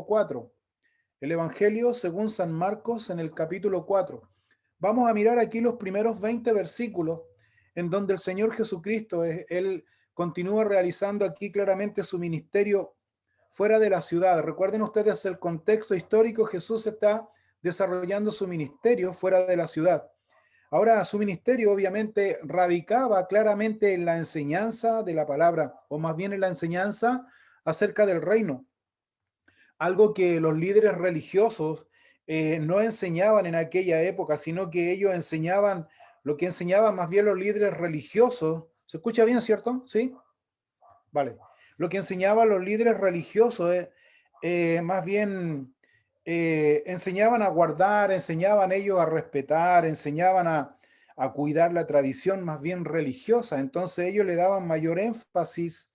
capítulo 4. El Evangelio según San Marcos en el capítulo 4. Vamos a mirar aquí los primeros 20 versículos en donde el Señor Jesucristo, Él continúa realizando aquí claramente su ministerio fuera de la ciudad. Recuerden ustedes el contexto histórico, Jesús está desarrollando su ministerio fuera de la ciudad. Ahora, su ministerio obviamente radicaba claramente en la enseñanza de la palabra, o más bien en la enseñanza acerca del reino, algo que los líderes religiosos no enseñaban en aquella época, sino que ellos enseñaban lo que enseñaban más bien los líderes religiosos. ¿Se escucha bien, cierto? ¿Sí? Vale. Lo que enseñaban los líderes religiosos más bien enseñaban a guardar, enseñaban ellos a respetar, enseñaban a cuidar la tradición más bien religiosa. Entonces ellos le daban mayor énfasis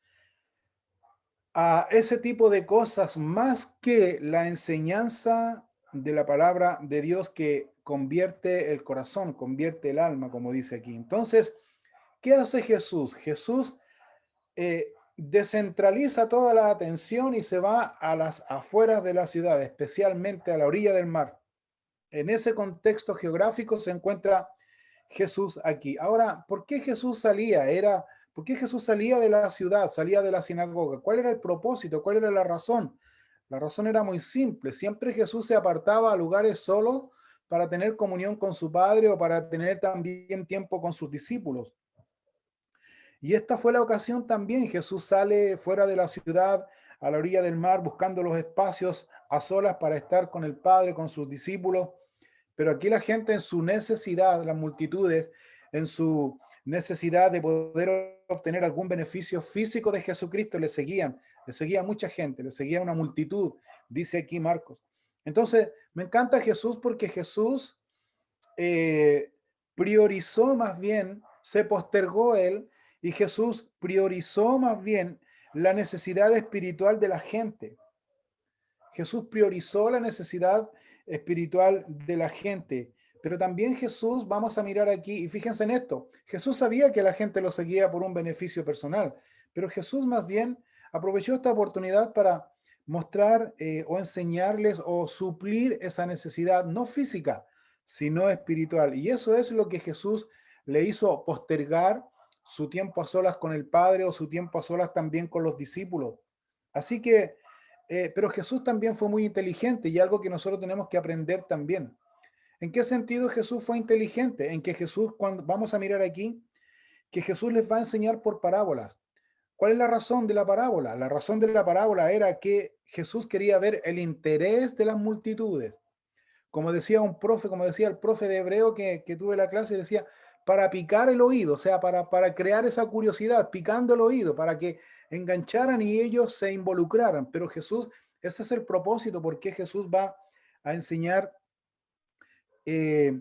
a ese tipo de cosas más que la enseñanza de la palabra de Dios que convierte el corazón, convierte el alma, como dice aquí. Entonces, ¿qué hace Jesús? Jesús descentraliza toda la atención y se va a las afueras de la ciudad, especialmente a la orilla del mar. En ese contexto geográfico se encuentra Jesús aquí. Ahora, ¿por qué Jesús salía? ¿Por qué Jesús salía de la ciudad, salía de la sinagoga? ¿Cuál era el propósito? ¿Cuál era la razón? La razón era muy simple. Siempre Jesús se apartaba a lugares solos para tener comunión con su Padre o para tener también tiempo con sus discípulos. Y esta fue la ocasión también. Jesús sale fuera de la ciudad, a la orilla del mar, buscando los espacios a solas para estar con el Padre, con sus discípulos. Pero aquí la gente en su necesidad, las multitudes, en su necesidad de poder obtener algún beneficio físico de Jesucristo, le seguía mucha gente, le seguía una multitud, dice aquí Marcos. Entonces, me encanta Jesús porque Jesús eh, priorizó más bien, se postergó él, y Jesús priorizó más bien la necesidad espiritual de la gente. Jesús priorizó la necesidad espiritual de la gente, pero también Jesús, vamos a mirar aquí, y fíjense en esto, Jesús sabía que la gente lo seguía por un beneficio personal, pero Jesús más bien aprovechó esta oportunidad para mostrar o enseñarles o suplir esa necesidad, no física, sino espiritual. Y eso es lo que Jesús le hizo postergar su tiempo a solas con el Padre o su tiempo a solas también con los discípulos. Así que pero Jesús también fue muy inteligente y algo que nosotros tenemos que aprender también. ¿En qué sentido Jesús fue inteligente? En que Jesús, cuando vamos a mirar aquí, que Jesús les va a enseñar por parábolas. ¿Cuál es la razón de la parábola? La razón de la parábola era que Jesús quería ver el interés de las multitudes. Como decía un profe, como decía el profe de hebreo que tuve la clase, decía, para picar el oído, o sea, para crear esa curiosidad, picando el oído, para que engancharan y ellos se involucraran. Pero Jesús, ese es el propósito, porque Jesús va a enseñar eh,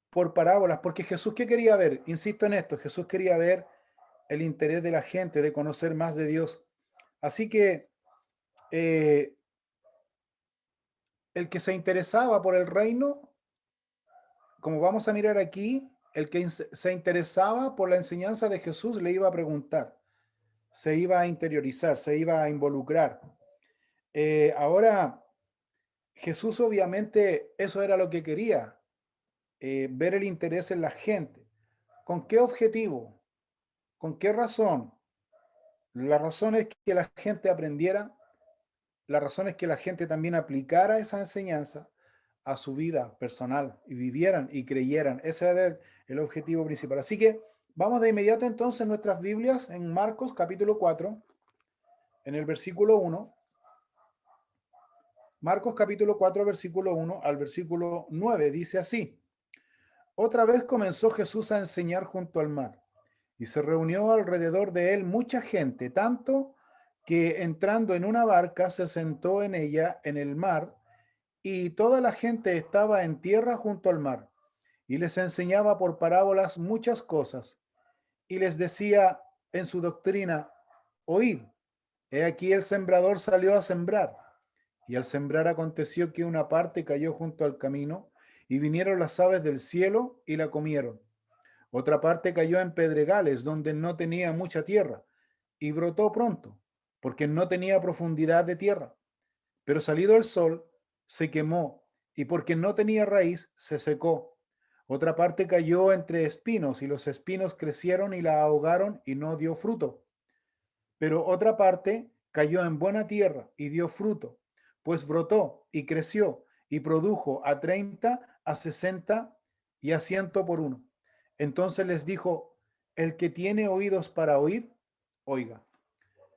por parábolas, porque Jesús, ¿qué quería ver? Insisto en esto, Jesús quería ver el interés de la gente, de conocer más de Dios. Así que eh, el que se interesaba por el reino, como vamos a mirar aquí, el que se interesaba por la enseñanza de Jesús le iba a preguntar, se iba a interiorizar, se iba a involucrar. Ahora, Jesús obviamente eso era lo que quería, ver el interés en la gente. ¿Con qué objetivo? ¿Con qué razón? La razón es que la gente aprendiera, la razón es que la gente también aplicara esa enseñanza a su vida personal y vivieran y creyeran. Ese era el objetivo principal. Así que vamos de inmediato entonces en nuestras Biblias en Marcos capítulo 4, en el versículo 1. Marcos capítulo 4, versículo 1 al versículo 9 dice así: Otra vez comenzó Jesús a enseñar junto al mar, y se reunió alrededor de él mucha gente, tanto que entrando en una barca se sentó en ella en el mar, y toda la gente estaba en tierra junto al mar, y les enseñaba por parábolas muchas cosas, y les decía en su doctrina: Oíd, he aquí el sembrador salió a sembrar, y al sembrar aconteció que una parte cayó junto al camino, y vinieron las aves del cielo y la comieron. Otra parte cayó en pedregales donde no tenía mucha tierra, y brotó pronto, porque no tenía profundidad de tierra. pero salido el sol, se quemó, y porque no tenía raíz, se secó. Otra parte cayó entre espinos, y los espinos crecieron y la ahogaron, y no dio fruto. Pero otra parte cayó en buena tierra, y dio fruto, pues brotó, y creció, y produjo a 30, a 60, y a 100 por uno. Entonces les dijo, el que tiene oídos para oír, oiga.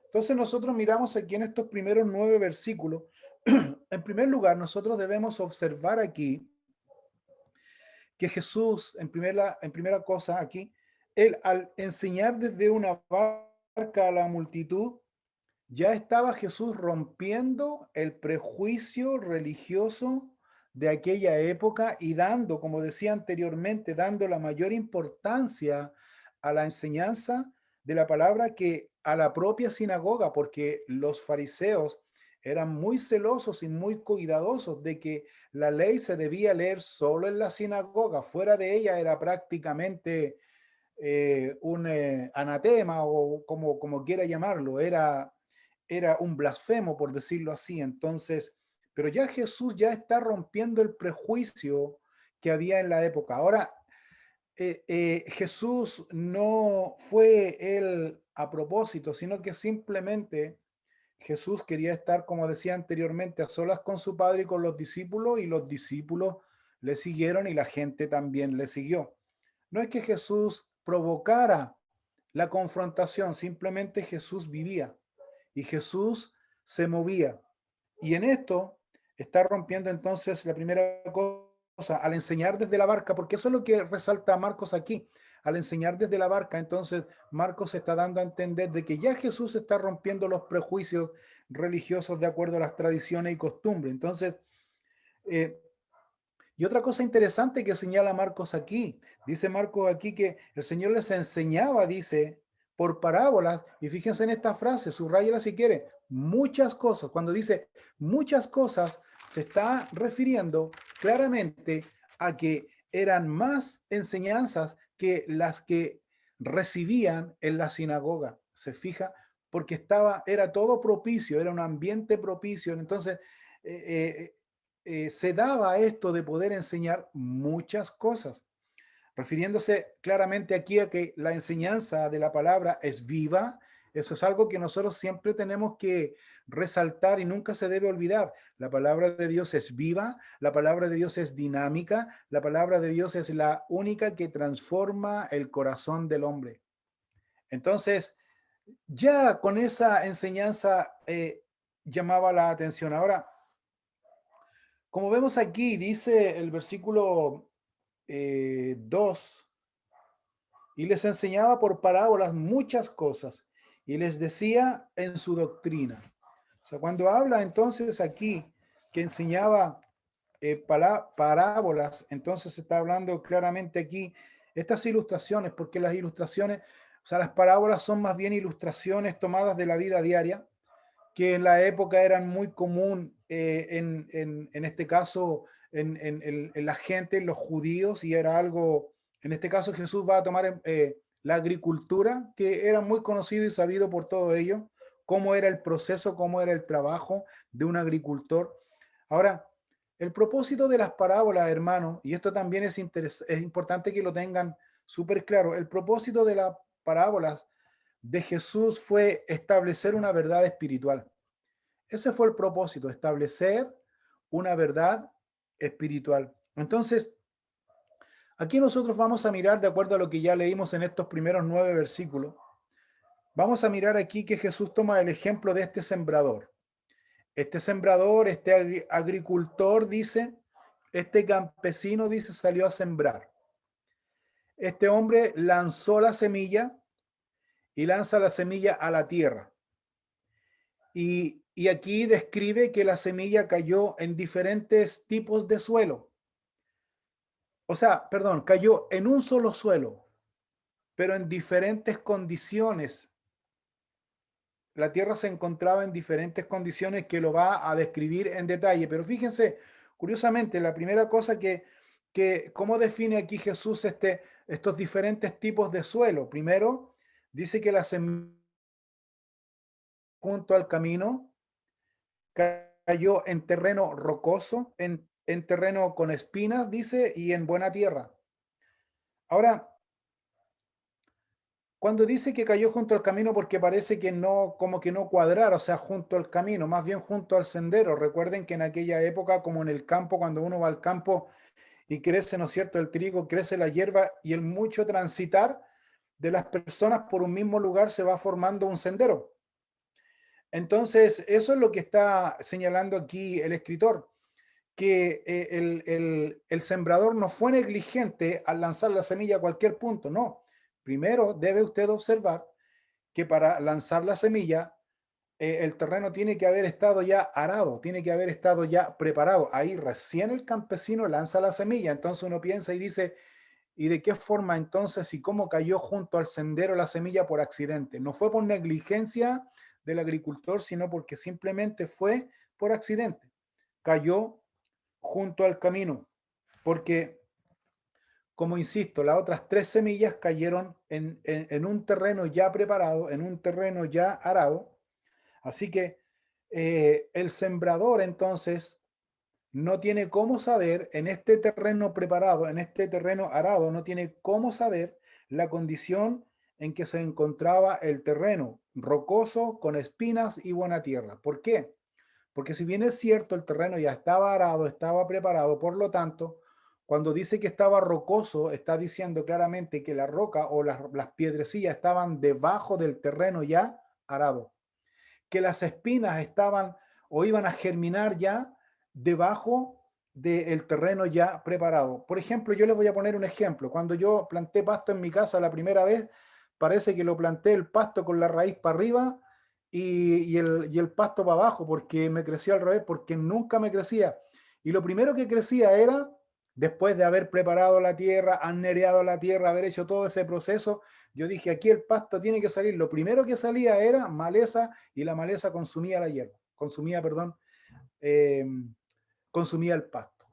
Entonces nosotros miramos aquí en estos primeros 9 versículos. En primer lugar, nosotros debemos observar aquí que Jesús, en primera cosa aquí, él al enseñar desde una barca a la multitud, ya estaba Jesús rompiendo el prejuicio religioso de aquella época y dando, como decía anteriormente, dando la mayor importancia a la enseñanza de la palabra que a la propia sinagoga, porque los fariseos eran muy celosos y muy cuidadosos de que la ley se debía leer solo en la sinagoga, fuera de ella era prácticamente un anatema o como quiera llamarlo, era un blasfemo, por decirlo así. Entonces, pero ya Jesús ya está rompiendo el prejuicio que había en la época. Ahora, Jesús no fue él a propósito, sino que simplemente Jesús quería estar, como decía anteriormente, a solas con su padre y con los discípulos, y los discípulos le siguieron y la gente también le siguió. No es que Jesús provocara la confrontación, simplemente Jesús vivía y Jesús se movía. Y en esto está rompiendo entonces la primera cosa, al enseñar desde la barca, porque eso es lo que resalta Marcos aquí. Al enseñar desde la barca, entonces Marcos está dando a entender de que ya Jesús está rompiendo los prejuicios religiosos de acuerdo a las tradiciones y costumbres. Entonces, eh, y otra cosa interesante que señala Marcos aquí, dice Marcos aquí que el Señor les enseñaba, dice, por parábolas, y fíjense en esta frase, subrayela si quiere, muchas cosas. Cuando dice muchas cosas, se está refiriendo claramente a que eran más enseñanzas que las que recibían en la sinagoga. ¿Se fija? Porque era todo propicio, era un ambiente propicio. Entonces, eh, se daba esto de poder enseñar muchas cosas, refiriéndose claramente aquí a que la enseñanza de la palabra es viva. Eso es algo que nosotros siempre tenemos que resaltar y nunca se debe olvidar. La palabra de Dios es viva, la palabra de Dios es dinámica, la palabra de Dios es la única que transforma el corazón del hombre. Entonces, ya con esa enseñanza llamaba la atención. Ahora, como vemos aquí, dice el versículo 2, y les enseñaba por parábolas muchas cosas, y les decía en su doctrina. O sea, cuando habla entonces aquí que enseñaba parábolas, entonces se está hablando claramente aquí estas ilustraciones, porque las ilustraciones, o sea, las parábolas son más bien ilustraciones tomadas de la vida diaria, que en la época eran muy común en este caso en la gente, en los judíos, y era algo, en este caso Jesús va a tomar la agricultura, que era muy conocido y sabido por todo ello, cómo era el proceso, cómo era el trabajo de un agricultor. Ahora, el propósito de las parábolas, hermano, y esto también es importante que lo tengan súper claro, el propósito de las parábolas de Jesús fue establecer una verdad espiritual. Ese fue el propósito, establecer una verdad espiritual. Entonces, aquí nosotros vamos a mirar, de acuerdo a lo que ya leímos en estos primeros 9 versículos, vamos a mirar aquí que Jesús toma el ejemplo de este sembrador. Este sembrador, este agricultor, dice, este campesino, dice, salió a sembrar. Este hombre lanzó la semilla y lanza la semilla a la tierra. Y aquí describe que la semilla cayó en diferentes tipos de suelo. O sea, perdón, cayó en un solo suelo, pero en diferentes condiciones. La tierra se encontraba en diferentes condiciones que lo va a describir en detalle. Pero fíjense, curiosamente, la primera cosa ¿cómo define aquí Jesús estos diferentes tipos de suelo? Primero, dice que la semilla junto al camino cayó en terreno rocoso, en terreno con espinas, dice, y en buena tierra. Ahora, cuando dice que cayó junto al camino porque parece que no, como que no cuadrara, o sea, junto al camino, más bien junto al sendero. Recuerden que en aquella época, como en el campo, cuando uno va al campo y crece, ¿no es cierto?, el trigo, crece la hierba y el mucho transitar de las personas por un mismo lugar se va formando un sendero. Entonces, eso es lo que está señalando aquí el escritor, que el sembrador no fue negligente al lanzar la semilla a cualquier punto, no. Primero debe usted observar que para lanzar la semilla, el terreno tiene que haber estado ya arado, tiene que haber estado ya preparado. Ahí recién el campesino lanza la semilla. Entonces uno piensa y dice, ¿y de qué forma entonces y cómo cayó junto al sendero la semilla por accidente? No fue por negligencia del agricultor, sino porque simplemente fue por accidente. Cayó junto al camino, porque, como insisto, las otras tres semillas cayeron en un terreno ya preparado, en un terreno ya arado. Así que el sembrador entonces no tiene cómo saber en este terreno preparado, en este terreno arado, no tiene cómo saber la condición en que se encontraba el terreno, rocoso, con espinas y buena tierra. ¿Por qué? Porque si bien es cierto, el terreno ya estaba arado, estaba preparado, por lo tanto, cuando dice que estaba rocoso, está diciendo claramente que la roca o las piedrecillas estaban debajo del terreno ya arado, que las espinas estaban o iban a germinar ya debajo del terreno ya preparado. Por ejemplo, yo les voy a poner un ejemplo. Cuando yo planté pasto en mi casa la primera vez, parece que lo planté el pasto con la raíz para arriba y el pasto para abajo, porque me creció al revés, porque nunca me crecía. Y lo primero que crecía era, después de haber preparado la tierra, anereado la tierra, haber hecho todo ese proceso, yo dije, aquí el pasto tiene que salir. Lo primero que salía era maleza y la maleza consumía la hierba, consumía, perdón, eh, consumía el pasto.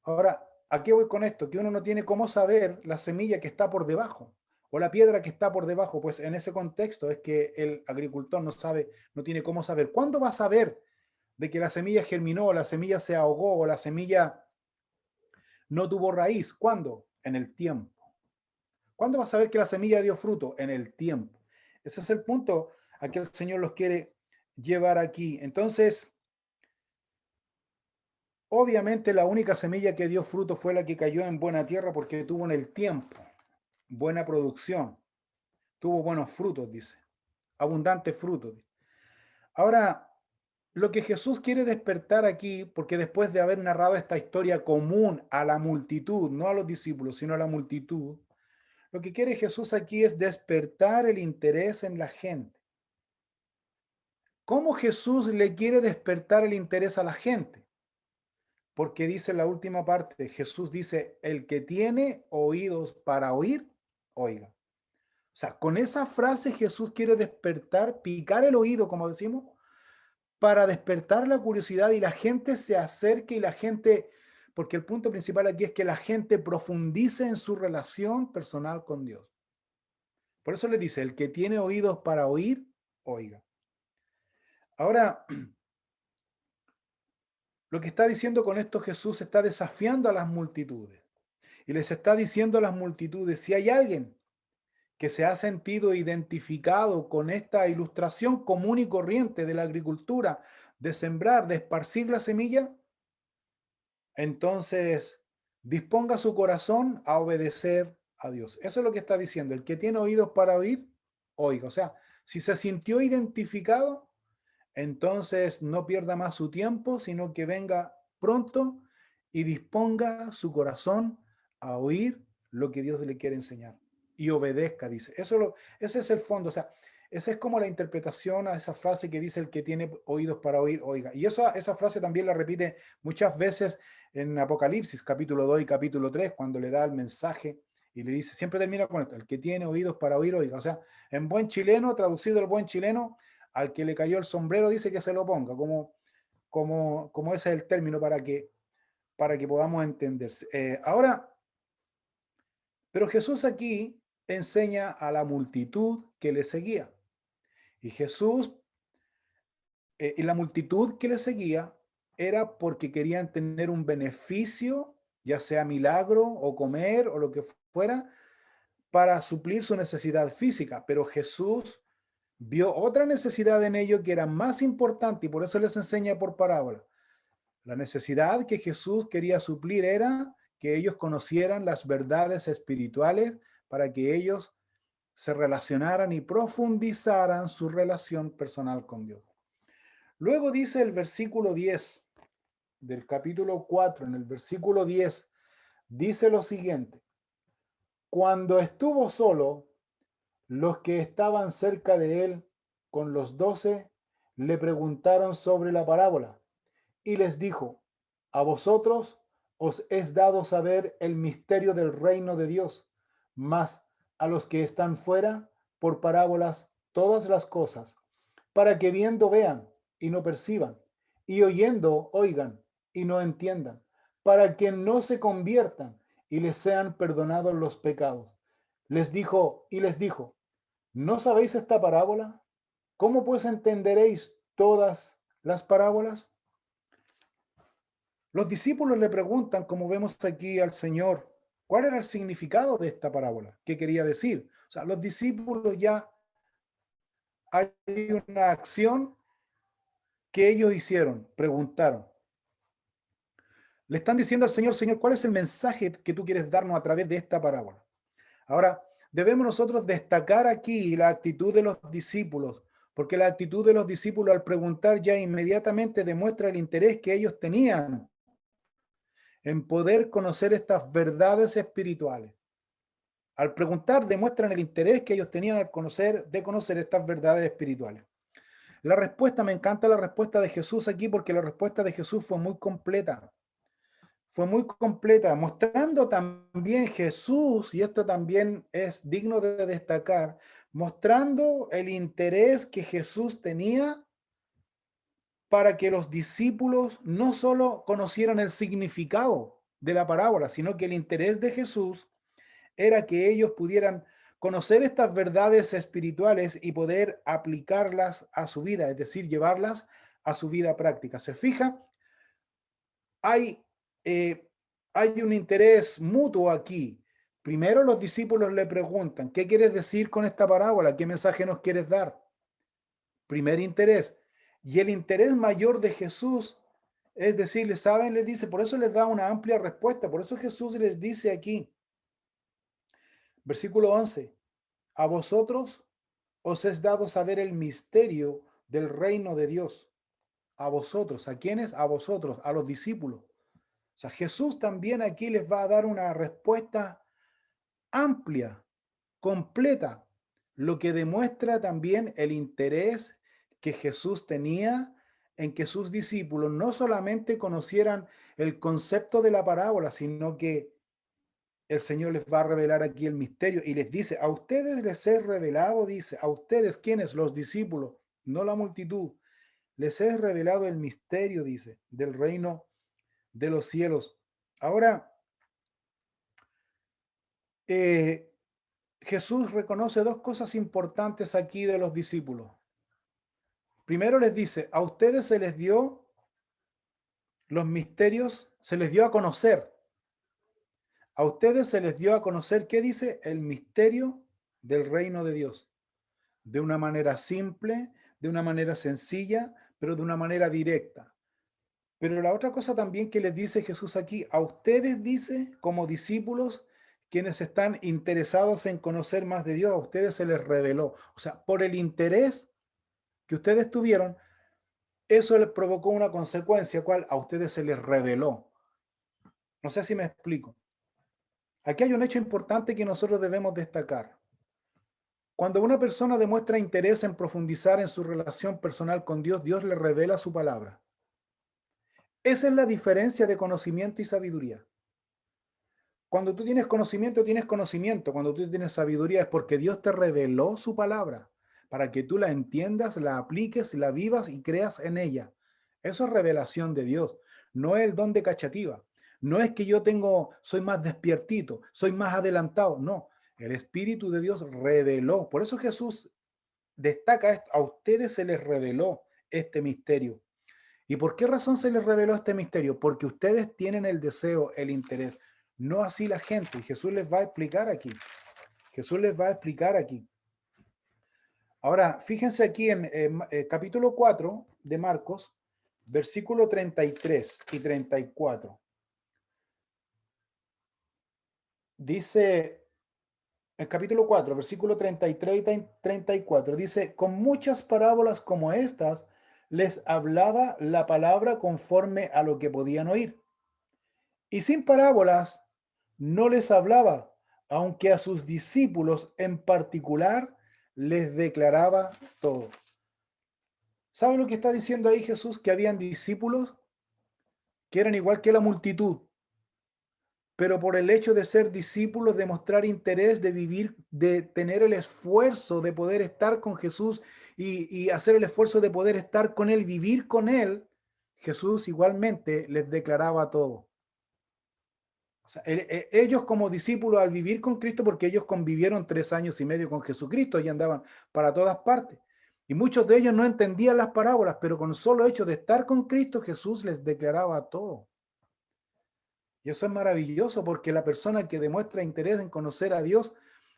Ahora, ¿a qué voy con esto? Que uno no tiene cómo saber la semilla que está por debajo o la piedra que está por debajo. Pues en ese contexto es que el agricultor no sabe, no tiene cómo saber. ¿Cuándo va a saber de que la semilla germinó, la semilla se ahogó o la semilla no tuvo raíz? ¿Cuándo? En el tiempo. ¿Cuándo va a saber que la semilla dio fruto? En el tiempo. Ese es el punto a que el Señor los quiere llevar aquí. Entonces, obviamente la única semilla que dio fruto fue la que cayó en buena tierra porque tuvo en el tiempo buena producción, tuvo buenos frutos, dice, abundantes frutos. Ahora, lo que Jesús quiere despertar aquí, porque después de haber narrado esta historia común a la multitud, no a los discípulos, sino a la multitud, lo que quiere Jesús aquí es despertar el interés en la gente. ¿Cómo Jesús le quiere despertar el interés a la gente? Porque dice la última parte, Jesús dice, el que tiene oídos para oír, oiga. O sea, con esa frase Jesús quiere despertar, picar el oído, como decimos, para despertar la curiosidad y la gente se acerque y la gente, porque el punto principal aquí es que la gente profundice en su relación personal con Dios. Por eso le dice, el que tiene oídos para oír, oiga. Ahora, lo que está diciendo con esto Jesús está desafiando a las multitudes y les está diciendo a las multitudes, si hay alguien que se ha sentido identificado con esta ilustración común y corriente de la agricultura, de sembrar, de esparcir la semilla, entonces disponga su corazón a obedecer a Dios. Eso es lo que está diciendo. El que tiene oídos para oír, oiga. O sea, si se sintió identificado, entonces no pierda más su tiempo, sino que venga pronto y disponga su corazón a oír lo que Dios le quiere enseñar y obedezca, dice. Ese es el fondo, o sea, esa es como la interpretación a esa frase que dice el que tiene oídos para oír, oiga. Y esa frase también la repite muchas veces en Apocalipsis, capítulo 2 y capítulo 3, cuando le da el mensaje y le dice, siempre termina con esto, el que tiene oídos para oír, oiga. O sea, en buen chileno, traducido al buen chileno, al que le cayó el sombrero dice que se lo ponga, como ese es el término para que podamos entenderse. Ahora, pero Jesús aquí enseña a la multitud que le seguía. Y Jesús y la multitud que le seguía era porque querían tener un beneficio, ya sea milagro o comer o lo que fuera, para suplir su necesidad física. Pero Jesús vio otra necesidad en ello que era más importante y por eso les enseña por parábola. La necesidad que Jesús quería suplir era que ellos conocieran las verdades espirituales para que ellos se relacionaran y profundizaran su relación personal con Dios. Luego dice el versículo 10 del capítulo 4, en el versículo 10, dice lo siguiente: cuando estuvo solo, los que estaban cerca de él con los 12 le preguntaron sobre la parábola y les dijo: a vosotros os es dado saber el misterio del reino de Dios, mas a los que están fuera, por parábolas, todas las cosas, para que viendo vean y no perciban, y oyendo oigan y no entiendan, para que no se conviertan y les sean perdonados los pecados. Les dijo, ¿no sabéis esta parábola? ¿Cómo pues entenderéis todas las parábolas? Los discípulos le preguntan, como vemos aquí al Señor, ¿cuál era el significado de esta parábola? ¿Qué quería decir? O sea, los discípulos ya hay una acción que ellos hicieron, preguntaron. Le están diciendo al Señor, Señor, ¿cuál es el mensaje que tú quieres darnos a través de esta parábola? Ahora, debemos nosotros destacar aquí la actitud de los discípulos, porque la actitud de los discípulos al preguntar ya inmediatamente demuestra el interés que ellos tenían en poder conocer estas verdades espirituales. Al preguntar demuestran el interés que ellos tenían al conocer estas verdades espirituales. La respuesta, me encanta la respuesta de Jesús aquí porque la respuesta de Jesús fue muy completa, mostrando también Jesús, y esto también es digno de destacar, mostrando el interés que Jesús tenía para que los discípulos no solo conocieran el significado de la parábola, sino que el interés de Jesús era que ellos pudieran conocer estas verdades espirituales y poder aplicarlas a su vida, es decir, llevarlas a su vida práctica. ¿Se fija? Hay, hay un interés mutuo aquí. Primero los discípulos le preguntan, ¿qué quieres decir con esta parábola? ¿Qué mensaje nos quieres dar? Primer interés. Y el interés mayor de Jesús es decirles, ¿saben? Les dice, por eso les da una amplia respuesta. Por eso Jesús les dice aquí, versículo 11, a vosotros os es dado saber el misterio del reino de Dios. A vosotros, ¿a quiénes? A vosotros, a los discípulos. O sea, Jesús también aquí les va a dar una respuesta amplia, completa, lo que demuestra también el interés que Jesús tenía en que sus discípulos no solamente conocieran el concepto de la parábola, sino que el Señor les va a revelar aquí el misterio y les dice, a ustedes les he revelado, dice, a ustedes, ¿quiénes? Los discípulos, no la multitud, les he revelado el misterio, dice, del reino de los cielos. Ahora, eh, Jesús reconoce dos cosas importantes aquí de los discípulos. Primero les dice, a ustedes se les dio los misterios, se les dio a conocer. A ustedes se les dio a conocer, ¿qué dice? El misterio del reino de Dios. De una manera simple, de una manera sencilla, pero de una manera directa. Pero la otra cosa también que les dice Jesús aquí, a ustedes dice, como discípulos, quienes están interesados en conocer más de Dios, a ustedes se les reveló. O sea, por el interés que ustedes tuvieron, eso les provocó una consecuencia, cual a ustedes se les reveló. No sé si me explico. Aquí hay un hecho importante que nosotros debemos destacar. Cuando una persona demuestra interés en profundizar en su relación personal con Dios, Dios le revela su palabra. Esa es la diferencia de conocimiento y sabiduría. Cuando tú tienes conocimiento, tienes conocimiento. Cuando tú tienes sabiduría es porque Dios te reveló su palabra para que tú la entiendas, la apliques, la vivas y creas en ella. Eso es revelación de Dios. No es el don de cachativa. No es que yo soy más despiertito, soy más adelantado. No, el Espíritu de Dios reveló. Por eso Jesús destaca esto. A ustedes se les reveló este misterio. ¿Y por qué razón se les reveló este misterio? Porque ustedes tienen el deseo, el interés, no así la gente. Y Jesús les va a explicar aquí. Jesús les va a explicar aquí. Ahora, fíjense aquí en capítulo 4 de Marcos, versículo 33 y 34. Dice, el capítulo 4, versículo 33 y 34, dice, con muchas parábolas como estas, les hablaba la palabra conforme a lo que podían oír. Y sin parábolas no les hablaba, aunque a sus discípulos en particular les declaraba todo. ¿Sabe lo que está diciendo ahí Jesús? Que habían discípulos que eran igual que la multitud, pero por el hecho de ser discípulos, de mostrar interés, de vivir, de tener el esfuerzo de poder estar con Jesús y hacer el esfuerzo de poder estar con Él, vivir con Él, Jesús igualmente les declaraba todo. O sea, ellos como discípulos al vivir con Cristo, porque ellos convivieron 3 años y medio con Jesucristo y andaban para todas partes. Y muchos de ellos no entendían las parábolas, pero con el solo hecho de estar con Cristo, Jesús les declaraba todo. Y eso es maravilloso porque la persona que demuestra interés en conocer a Dios,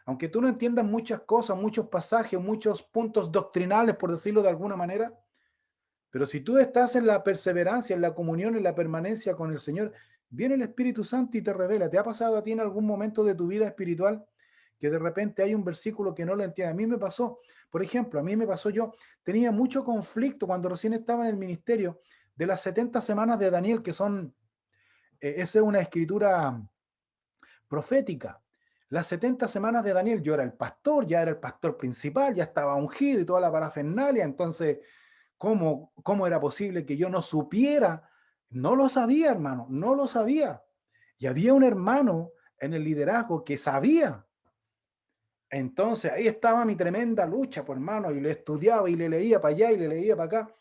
aunque tú no entiendas muchas cosas, muchos pasajes, muchos puntos doctrinales, por decirlo de alguna manera, pero si tú estás en la perseverancia, en la comunión, en la permanencia con el Señor, viene el Espíritu Santo y te revela. ¿Te ha pasado a ti en algún momento de tu vida espiritual que de repente hay un versículo que no lo entiendes? A mí me pasó, por ejemplo, a mí me pasó, yo tenía mucho conflicto cuando recién estaba en el ministerio de las 70 semanas de Daniel, que son, esa es una escritura profética. Las 70 semanas de Daniel, yo era el pastor, ya era el pastor principal, ya estaba ungido y toda la parafernalia, entonces ¿cómo era posible que yo no supiera? No lo sabía, hermano, no lo sabía. Y había un hermano en el liderazgo que sabía. Entonces ahí estaba mi tremenda lucha, pues hermano, y le estudiaba y le leía para allá y le leía para acá.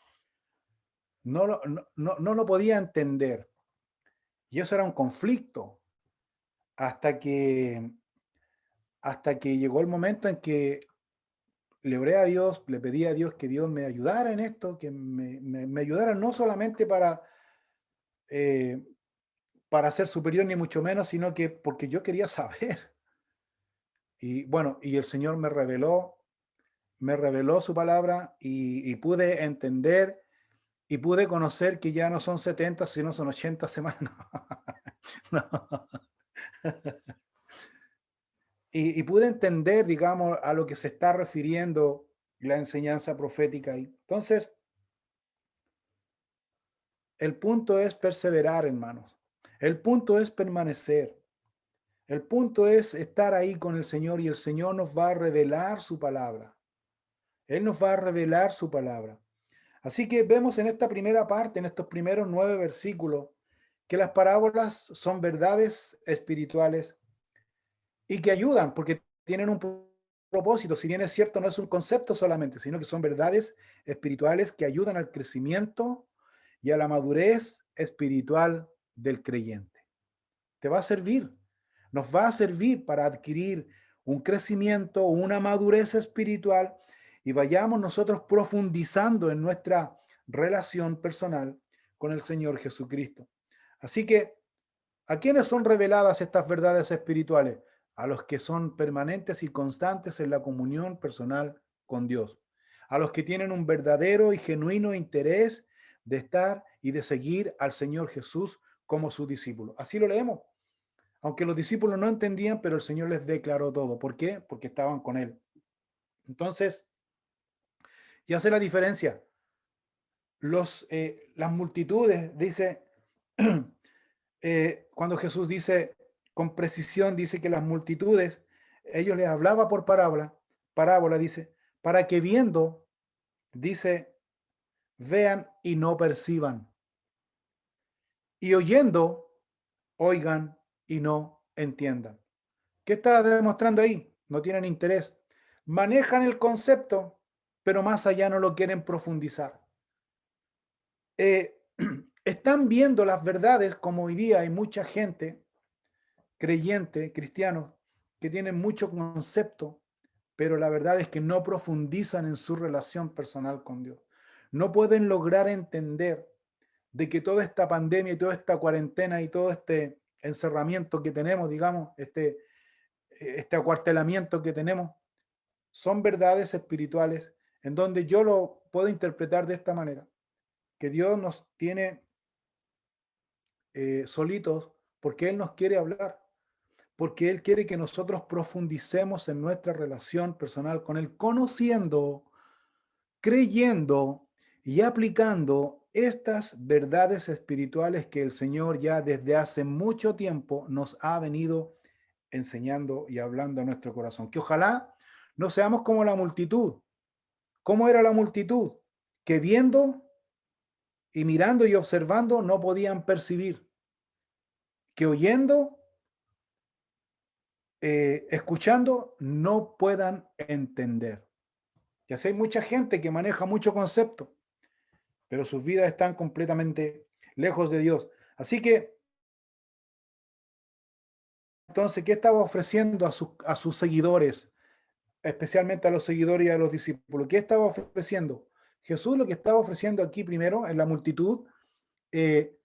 No lo podía entender. Y eso era un conflicto hasta que, hasta que llegó el momento en que le oré a Dios, le pedí a Dios que Dios me ayudara en esto, que me ayudara no solamente eh, para ser superior ni mucho menos, sino que porque yo quería saber. Y bueno, y el Señor me reveló su palabra y pude entender y pude conocer que ya no son 70 sino son 80 semanas. No. Y pude entender, digamos, a lo que se está refiriendo la enseñanza profética ahí. Entonces, el punto es perseverar, hermanos. El punto es permanecer. El punto es estar ahí con el Señor y el Señor nos va a revelar su palabra. Él nos va a revelar su palabra. Así que vemos en esta primera parte, en estos primeros 9 versículos, que las parábolas son verdades espirituales y que ayudan porque tienen un propósito. Si bien es cierto, no es un concepto solamente, sino que son verdades espirituales que ayudan al crecimiento y a la madurez espiritual del creyente. Te va a servir, nos va a servir para adquirir un crecimiento, una madurez espiritual y vayamos nosotros profundizando en nuestra relación personal con el Señor Jesucristo. Así que, ¿a quiénes son reveladas estas verdades espirituales? A los que son permanentes y constantes en la comunión personal con Dios, a los que tienen un verdadero y genuino interés de estar y de seguir al Señor Jesús como su discípulo. Así lo leemos. Aunque los discípulos no entendían, pero el Señor les declaró todo. ¿Por qué? Porque estaban con Él. Entonces, y hace la diferencia. Las multitudes, dice, cuando Jesús dice con precisión, dice que las multitudes, ellos les hablaba por parábola, dice, para que viendo, dice, vean y no perciban. Y oyendo, oigan y no entiendan. ¿Qué está demostrando ahí? No tienen interés. Manejan el concepto, pero más allá no lo quieren profundizar. Están viendo las verdades como hoy día hay mucha gente creyente, cristianos, que tienen mucho concepto, pero la verdad es que no profundizan en su relación personal con Dios. no pueden lograr entender de que toda esta pandemia y toda esta cuarentena y todo este encerramiento que tenemos, digamos, este acuartelamiento que tenemos, son verdades espirituales en donde yo lo puedo interpretar de esta manera, que Dios nos tiene solitos porque Él nos quiere hablar, porque Él quiere que nosotros profundicemos en nuestra relación personal con Él, conociendo, creyendo y aplicando estas verdades espirituales que el Señor ya desde hace mucho tiempo nos ha venido enseñando y hablando a nuestro corazón. Que ojalá no seamos como la multitud. ¿Cómo era la multitud? Que viendo y mirando y observando no podían percibir. Que oyendo, escuchando, no puedan entender. Y así hay mucha gente que maneja mucho concepto, pero sus vidas están completamente lejos de Dios. Así que, entonces, ¿qué estaba ofreciendo a sus seguidores, especialmente a los seguidores y a los discípulos? ¿Qué estaba ofreciendo? Jesús lo que estaba ofreciendo aquí primero en la multitud, eh,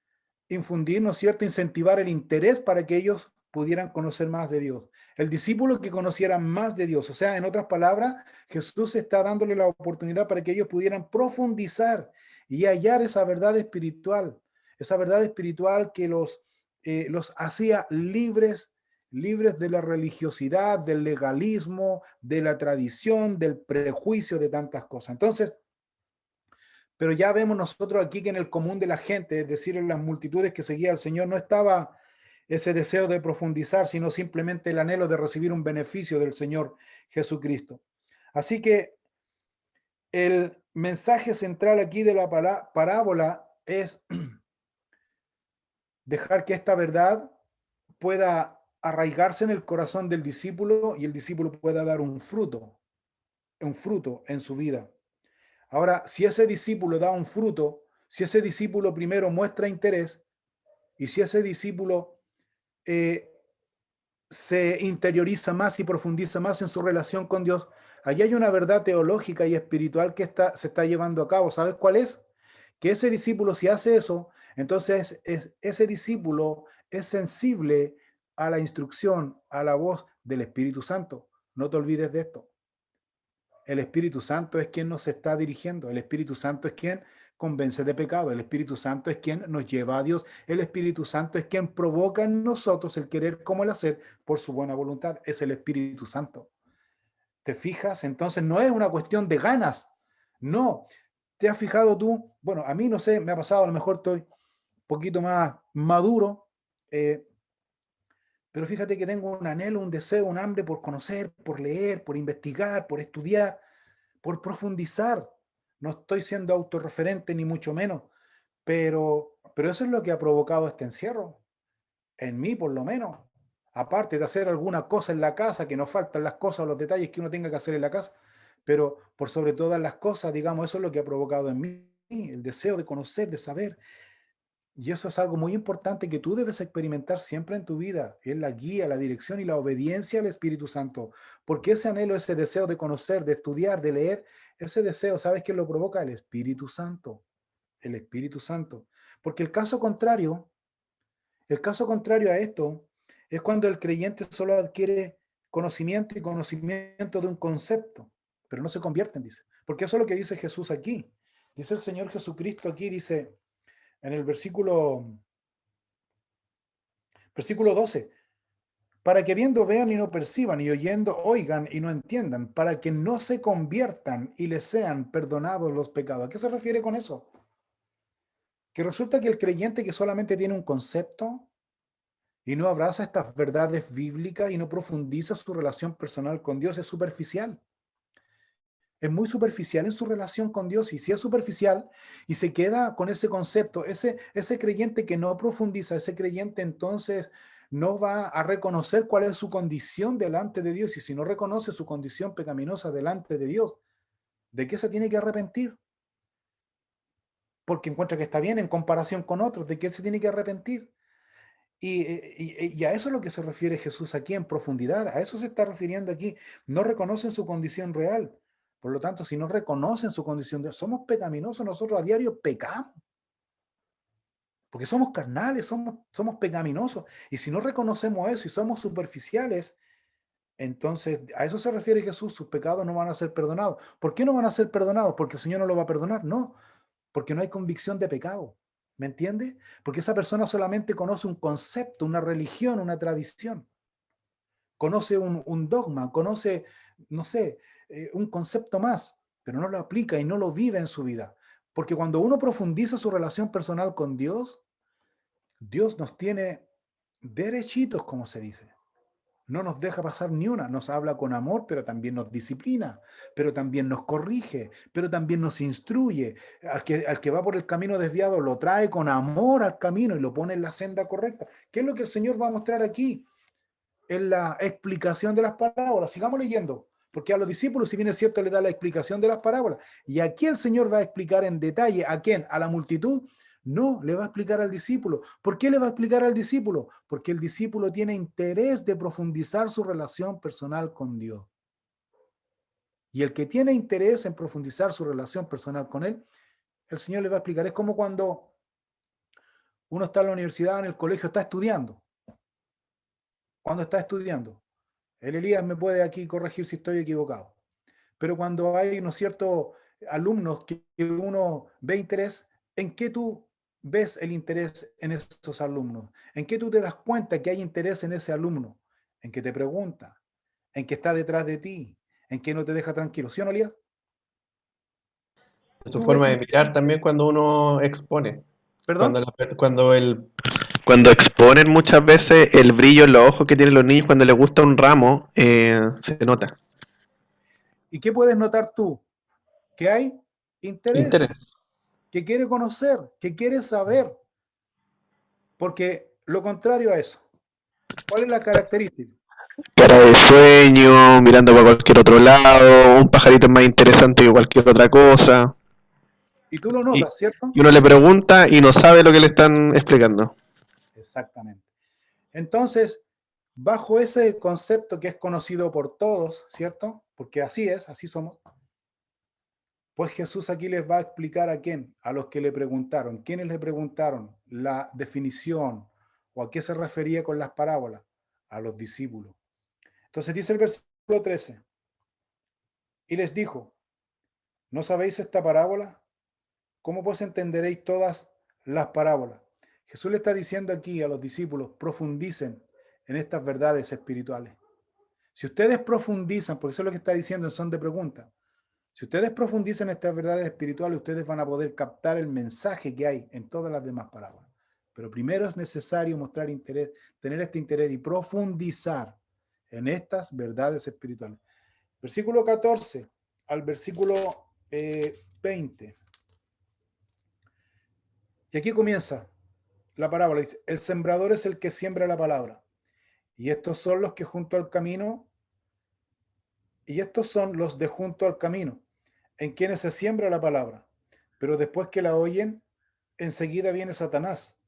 infundir, ¿no es cierto?, incentivar el interés para que ellos pudieran conocer más de Dios. El discípulo que conociera más de Dios. O sea, en otras palabras, Jesús está dándole la oportunidad para que ellos pudieran profundizar y hallar esa verdad espiritual que los hacía libres, libres de la religiosidad, del legalismo, de la tradición, del prejuicio, de tantas cosas. Entonces, pero ya vemos nosotros aquí que en el común de la gente, es decir, en las multitudes que seguía al Señor, no estaba ese deseo de profundizar, sino simplemente el anhelo de recibir un beneficio del Señor Jesucristo. Así que el mensaje central aquí de la parábola es dejar que esta verdad pueda arraigarse en el corazón del discípulo y el discípulo pueda dar un fruto en su vida. Ahora, si ese discípulo da un fruto, si ese discípulo primero muestra interés y si ese discípulo eh, se interioriza más y profundiza más en su relación con Dios, allí hay una verdad teológica y espiritual que se está llevando a cabo. ¿Sabes cuál es? Que ese discípulo, si hace eso, entonces ese discípulo es sensible a la instrucción, a la voz del Espíritu Santo. No te olvides de esto. El Espíritu Santo es quien nos está dirigiendo. El Espíritu Santo es quien convence de pecado. El Espíritu Santo es quien nos lleva a Dios. El Espíritu Santo es quien provoca en nosotros el querer como el hacer por su buena voluntad. Es el Espíritu Santo. ¿Te fijas? Entonces no es una cuestión de ganas. No. ¿Te has fijado tú? Bueno, a mí no sé, me ha pasado, a lo mejor estoy un poquito más maduro, pero fíjate que tengo un anhelo, un deseo, un hambre por conocer, por leer, por investigar, por estudiar, por profundizar. No estoy siendo autorreferente ni mucho menos, pero eso es lo que ha provocado este encierro, en mí por lo menos. Aparte de hacer alguna cosa en la casa, que nos faltan las cosas, los detalles que uno tenga que hacer en la casa, pero por sobre todas las cosas, digamos, eso es lo que ha provocado en mí el deseo de conocer, de saber. Y eso es algo muy importante que tú debes experimentar siempre en tu vida, es la guía, la dirección y la obediencia al Espíritu Santo. Porque ese anhelo, ese deseo de conocer, de estudiar, de leer, ese deseo, ¿sabes quién lo provoca? El Espíritu Santo. El Espíritu Santo. Porque el caso contrario a esto, es cuando el creyente solo adquiere conocimiento y conocimiento de un concepto, pero no se convierten, dice. Porque eso es lo que dice Jesús aquí. Dice el Señor Jesucristo aquí, dice en el versículo 12, para que viendo vean y no perciban, y oyendo oigan y no entiendan, para que no se conviertan y les sean perdonados los pecados. ¿A qué se refiere con eso? Que resulta que el creyente que solamente tiene un concepto y no abraza estas verdades bíblicas y no profundiza su relación personal con Dios es superficial. Es muy superficial en su relación con Dios, y si es superficial y se queda con ese concepto, ese creyente que no profundiza, ese creyente entonces no va a reconocer cuál es su condición delante de Dios, y si no reconoce su condición pecaminosa delante de Dios, ¿de qué se tiene que arrepentir? Porque encuentra que está bien en comparación con otros, ¿de qué se tiene que arrepentir? Y a eso es lo que se refiere Jesús aquí en profundidad, a eso se está refiriendo aquí. No reconocen su condición real. Por lo tanto, si no reconocen su condición de somos pecaminosos, nosotros a diario pecamos. Porque somos carnales, somos pecaminosos. Y si no reconocemos eso y somos superficiales, entonces a eso se refiere Jesús, sus pecados no van a ser perdonados. ¿Por qué no van a ser perdonados? ¿Porque el Señor no lo va a perdonar? No, porque no hay convicción de pecado. ¿Me entiende? Porque esa persona solamente conoce un concepto, una religión, una tradición. Conoce un dogma, conoce, no sé, un concepto más, pero no lo aplica y no lo vive en su vida. Porque cuando uno profundiza su relación personal con Dios, Dios nos tiene derechitos, como se dice. No nos deja pasar ni una. Nos habla con amor, pero también nos disciplina, pero también nos corrige, pero también nos instruye. Al que va por el camino desviado lo trae con amor al camino y lo pone en la senda correcta. ¿Qué es lo que el Señor va a mostrar aquí? En la explicación de las parábolas. Sigamos leyendo, porque a los discípulos, si bien es cierto, le da la explicación de las parábolas. Y aquí el Señor va a explicar en detalle a quién, a la multitud. No, le va a explicar al discípulo. ¿Por qué le va a explicar al discípulo? Porque el discípulo tiene interés de profundizar su relación personal con Dios. Y el que tiene interés en profundizar su relación personal con Él, el Señor le va a explicar. Es como cuando uno está en la universidad, en el colegio, está estudiando. Cuando está estudiando. El Elías me puede aquí corregir si estoy equivocado. Pero cuando hay, ¿no es cierto?, alumnos que uno ve interés, ¿en qué tú ves el interés en esos alumnos? ¿En qué tú te das cuenta que hay interés en ese alumno? En que te pregunta, en que está detrás de ti, en que no te deja tranquilo. ¿Sí o no, Elías? Su Tú ves forma de interés. mirar también cuando uno expone. ¿Perdón? Cuando, cuando exponen muchas veces el brillo en los ojos que tienen los niños cuando les gusta un ramo, se nota. ¿Y qué puedes notar tú? Que hay interés, Interés. que quiere conocer, que quiere saber. Porque lo contrario a eso, ¿cuál es la característica? Cara de sueño, mirando para cualquier otro lado, un pajarito es más interesante que cualquier otra cosa. Y tú lo Y, notas, ¿cierto? y uno le pregunta y no sabe lo que le están explicando. Exactamente. Entonces, bajo ese concepto que es conocido por todos, ¿cierto? Porque así es, así somos. Pues Jesús aquí les va a explicar a quién, a los que le preguntaron. ¿Quiénes le preguntaron la definición o a qué se refería con las parábolas? A los discípulos. Entonces dice el versículo 13, y les dijo, ¿no sabéis esta parábola? ¿Cómo pues entenderéis todas las parábolas? Jesús le está diciendo aquí a los discípulos, profundicen en estas verdades espirituales. Si ustedes profundizan, porque eso es lo que está diciendo en son de pregunta, si ustedes profundizan en estas verdades espirituales, ustedes van a poder captar el mensaje que hay en todas las demás parábolas. Pero primero es necesario mostrar interés, tener este interés y profundizar en estas verdades espirituales. Versículo 14 al versículo 20. Y aquí comienza la parábola. Dice, el sembrador es el que siembra la palabra. Y estos son los que junto al camino, y estos son los de junto al camino, en quienes se siembra la palabra. Pero después que la oyen, enseguida viene Satanás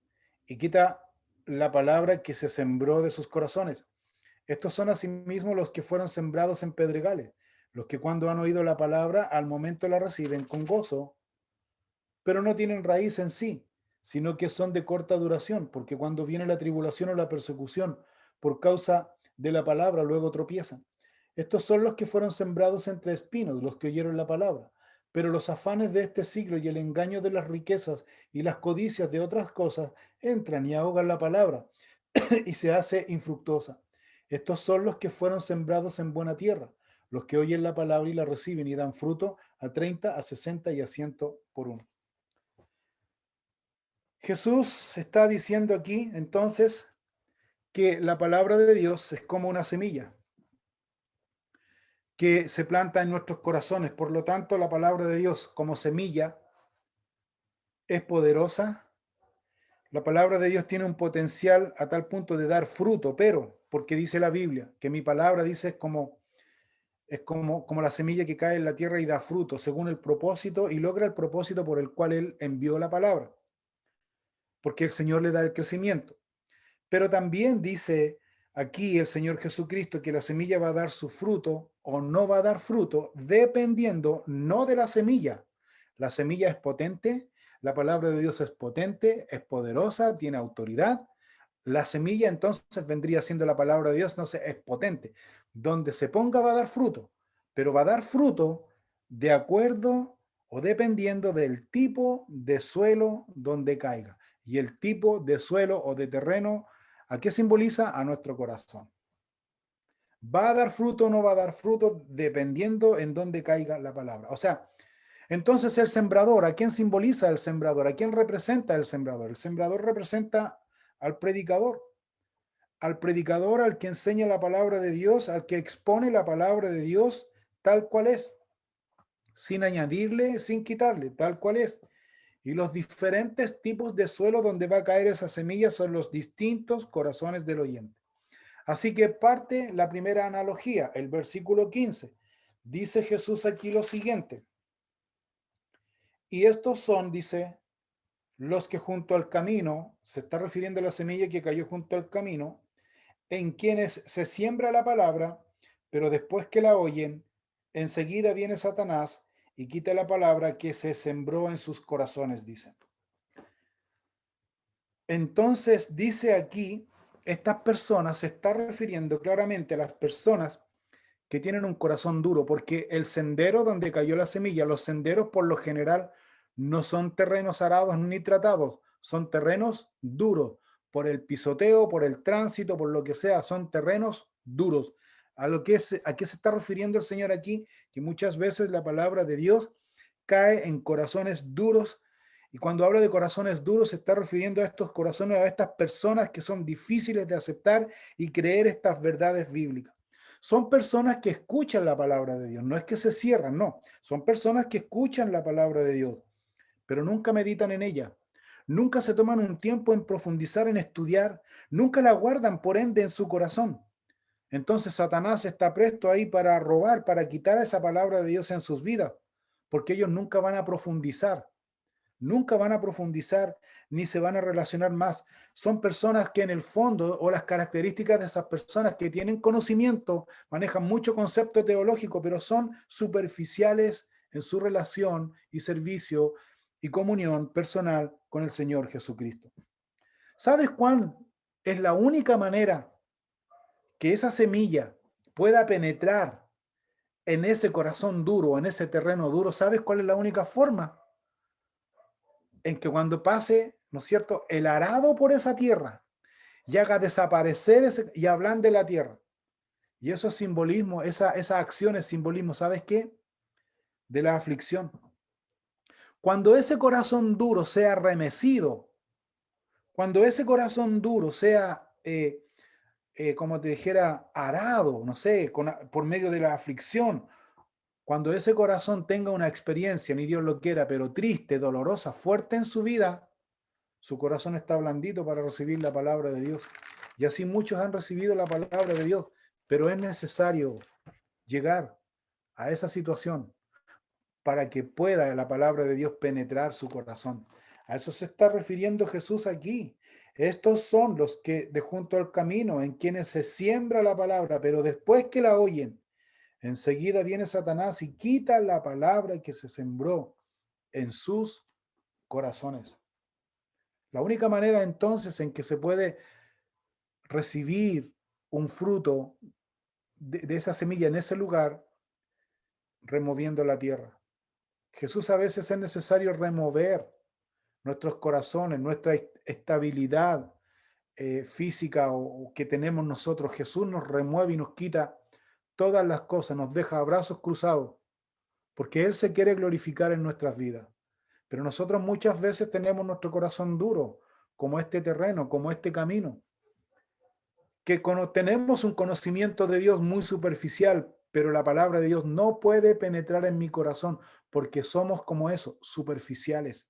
y quita la palabra que se sembró de sus corazones. Estos son asimismo los que fueron sembrados en pedregales, los que cuando han oído la palabra, al momento la reciben con gozo, pero no tienen raíz en sí, sino que son de corta duración, porque cuando viene la tribulación o la persecución por causa de la palabra, luego tropiezan. Estos son los que fueron sembrados entre espinos, los que oyeron la palabra. Pero los afanes de este siglo y el engaño de las riquezas y las codicias de otras cosas entran y ahogan la palabra y se hace infructuosa. Estos son los que fueron sembrados en buena tierra, los que oyen la palabra y la reciben y dan fruto a 30, a 60 y a 100 por uno. Jesús está diciendo aquí entonces que la palabra de Dios es como una semilla que se planta en nuestros corazones. Por lo tanto, la palabra de Dios como semilla es poderosa. La palabra de Dios tiene un potencial a tal punto de dar fruto, pero porque dice la Biblia que mi palabra dice es como la semilla que cae en la tierra y da fruto según el propósito y logra el propósito por el cual él envió la palabra, porque el Señor le da el crecimiento. Pero también dice aquí el Señor Jesucristo que la semilla va a dar su fruto o no va a dar fruto, dependiendo no de la semilla. La semilla es potente, la palabra de Dios es potente, es poderosa, tiene autoridad. La semilla entonces vendría siendo la palabra de Dios, no sé, es potente. Donde se ponga va a dar fruto, pero va a dar fruto de acuerdo o dependiendo del tipo de suelo donde caiga. Y el tipo de suelo o de terreno, ¿a qué simboliza? A nuestro corazón. ¿Va a dar fruto o no va a dar fruto? Dependiendo en dónde caiga la palabra. O sea, entonces el sembrador, ¿a quién simboliza el sembrador? ¿A quién representa el sembrador? El sembrador representa al predicador, al que enseña la palabra de Dios, al que expone la palabra de Dios tal cual es, sin añadirle, sin quitarle, tal cual es. Y los diferentes tipos de suelo donde va a caer esa semilla son los distintos corazones del oyente. Así que parte la primera analogía, el versículo 15. Dice Jesús aquí lo siguiente. Y estos son, dice, los que junto al camino, se está refiriendo a la semilla que cayó junto al camino, en quienes se siembra la palabra, pero después que la oyen, enseguida viene Satanás y quita la palabra que se sembró en sus corazones, dice. Entonces dice aquí, estas personas se está refiriendo claramente a las personas que tienen un corazón duro, porque el sendero donde cayó la semilla, los senderos por lo general no son terrenos arados ni tratados, son terrenos duros, por el pisoteo, por el tránsito, por lo que sea, son terrenos duros. ¿A qué se está refiriendo el Señor aquí? Que muchas veces la palabra de Dios cae en corazones duros, y cuando habla de corazones duros se está refiriendo a estos corazones, a estas personas que son difíciles de aceptar y creer estas verdades bíblicas. Son personas que escuchan la palabra de Dios, no es que se cierran, no, son personas que escuchan la palabra de Dios, pero nunca meditan en ella, nunca se toman un tiempo en profundizar, en estudiar, nunca la guardan por ende en su corazón. Entonces Satanás está presto ahí para robar, para quitar esa palabra de Dios en sus vidas, porque ellos nunca van a profundizar. Nunca van a profundizar ni se van a relacionar más. Son personas que en el fondo, o las características de esas personas que tienen conocimiento, manejan mucho concepto teológico, pero son superficiales en su relación y servicio y comunión personal con el Señor Jesucristo. ¿Sabes cuál es la única manera que esa semilla pueda penetrar en ese corazón duro, en ese terreno duro? ¿Sabes cuál es la única forma? En que cuando pase, ¿no es cierto?, el arado por esa tierra y haga desaparecer y ablande la tierra. Y eso es simbolismo, esa acción es simbolismo, ¿sabes qué? De la aflicción. Cuando ese corazón duro sea remecido, cuando ese corazón duro sea, como te dijera, arado, no sé, por medio de la aflicción, cuando ese corazón tenga una experiencia, ni Dios lo quiera, pero triste, dolorosa, fuerte en su vida, su corazón está blandito para recibir la palabra de Dios. Y así muchos han recibido la palabra de Dios, pero es necesario llegar a esa situación para que pueda la palabra de Dios penetrar su corazón. A eso se está refiriendo Jesús aquí. Estos son los que de junto al camino, en quienes se siembra la palabra, pero después que la oyen, enseguida viene Satanás y quita la palabra que se sembró en sus corazones. La única manera entonces en que se puede recibir un fruto de esa semilla en ese lugar, removiendo la tierra. Jesús, a veces es necesario remover nuestros corazones, nuestra estabilidad física o que tenemos nosotros. Jesús nos remueve y nos quita todas las cosas, nos deja a brazos cruzados, porque Él se quiere glorificar en nuestras vidas. Pero nosotros muchas veces tenemos nuestro corazón duro, como este terreno, como este camino, que tenemos un conocimiento de Dios muy superficial, pero la palabra de Dios no puede penetrar en mi corazón porque somos como eso, superficiales.